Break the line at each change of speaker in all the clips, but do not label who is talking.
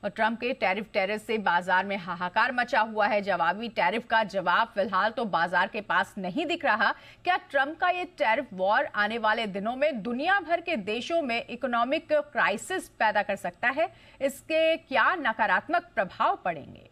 और ट्रंप के टैरिफ से बाजार में हाहाकार मचा हुआ है। जवाबी टैरिफ का जवाब फिलहाल तो बाजार के पास नहीं दिख रहा। क्या ट्रंप का ये टैरिफ वॉर आने वाले दिनों में दुनिया भर के देशों में इकोनॉमिक क्राइसिस पैदा कर सकता है? इसके क्या नकारात्मक प्रभाव पड़ेंगे?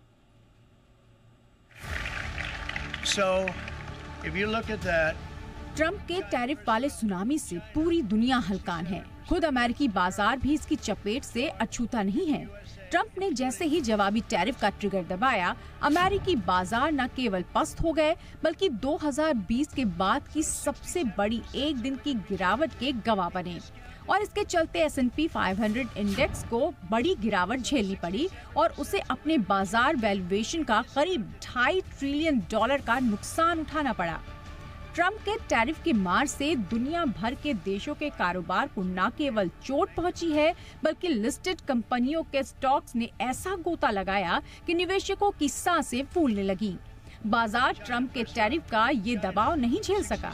ट्रंप के टैरिफ वाले सुनामी से पूरी दुनिया हलकान है। खुद अमेरिकी बाजार भी इसकी चपेट से अछूता नहीं है। ट्रंप ने जैसे ही जवाबी टैरिफ का ट्रिगर दबाया, अमेरिकी बाजार न केवल पस्त हो गए बल्कि 2020 के बाद की सबसे बड़ी एक दिन की गिरावट के गवाह बने। और इसके चलते S&P 500 इंडेक्स को बड़ी गिरावट झेलनी पड़ी और उसे अपने बाजार वैल्यूएशन का करीब $2.5 ट्रिलियन का नुकसान उठाना पड़ा। ट्रंप के टैरिफ की मार से दुनिया भर के देशों के कारोबार को न केवल चोट पहुंची है बल्कि लिस्टेड कंपनियों के स्टॉक्स ने ऐसा गोता लगाया कि निवेशकों की सांसें फूलने लगी। बाजार ट्रंप के टैरिफ का ये दबाव नहीं झेल सका।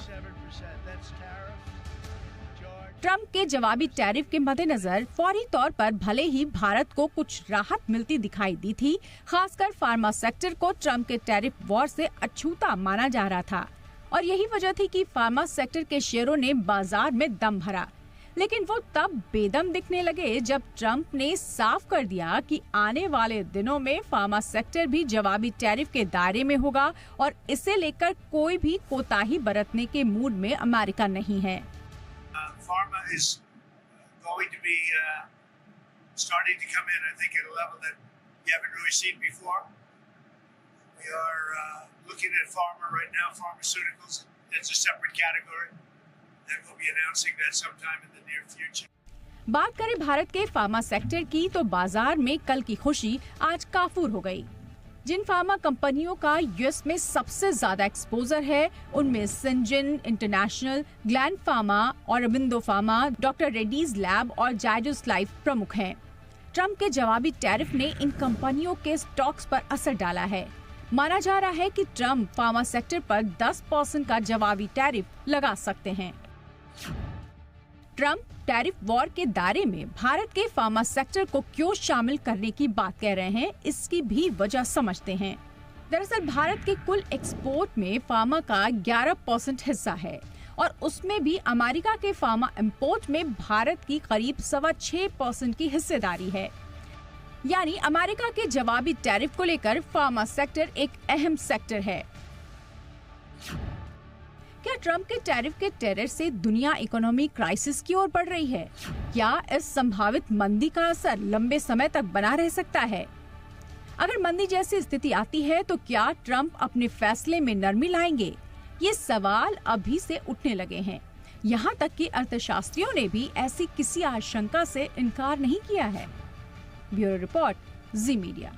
ट्रंप के जवाबी टैरिफ के मद्देनजर फौरी तौर पर भले ही भारत को कुछ राहत मिलती दिखाई दी थी, खासकर फार्मा सेक्टर को ट्रंप के टैरिफ वॉर से अछूता माना जा रहा था और यही वजह थी कि फार्मा सेक्टर के शेयरों ने बाजार में दम भरा। लेकिन वो तब बेदम दिखने लगे जब ट्रंप ने साफ कर दिया कि आने वाले दिनों में फार्मा सेक्टर भी जवाबी टैरिफ के दायरे में होगा और इसे लेकर कोई भी कोताही बरतने के मूड में अमेरिका नहीं है।
Pharma is going to be starting to come in, I think, at a level that you haven't really seen before. We are looking at pharma right now, pharmaceuticals. It's a separate category, and we'll be announcing that sometime in the near future.
बात करें भारत के pharma sector की तो बाजार में कल की खुशी आज काफूर हो गई। जिन फार्मा कंपनियों का यूएस में सबसे ज्यादा एक्सपोजर है उनमें Syngene international, gland pharma, Aurobindo pharma, doctor Reddy's lab और जायडस लाइफ प्रमुख हैं। ट्रंप के जवाबी टैरिफ ने इन कंपनियों के स्टॉक्स पर असर डाला है। माना जा रहा है कि ट्रंप फार्मा सेक्टर पर 10% का जवाबी टैरिफ लगा सकते हैं। ट्रंप टैरिफ वॉर के दायरे में भारत के फार्मा सेक्टर को क्यों शामिल करने की बात कह रहे हैं, इसकी भी वजह समझते हैं। दरअसल भारत के कुल एक्सपोर्ट में फार्मा का 11% हिस्सा है और उसमें भी अमेरिका के फार्मा इंपोर्ट में भारत की करीब 6.25% की हिस्सेदारी है। यानी अमेरिका के जवाबी टैरिफ को लेकर फार्मा सेक्टर एक अहम सेक्टर है। क्या ट्रंप के टैरिफ के टेरर से दुनिया इकोनॉमी क्राइसिस की ओर बढ़ रही है? क्या इस संभावित मंदी का असर लंबे समय तक बना रह सकता है? अगर मंदी जैसी स्थिति आती है तो क्या ट्रंप अपने फैसले में नरमी लाएंगे? ये सवाल अभी से उठने लगे हैं। यहाँ तक कि अर्थशास्त्रियों ने भी ऐसी किसी आशंका से इनकार नहीं किया है। ब्यूरो रिपोर्ट, जी मीडिया।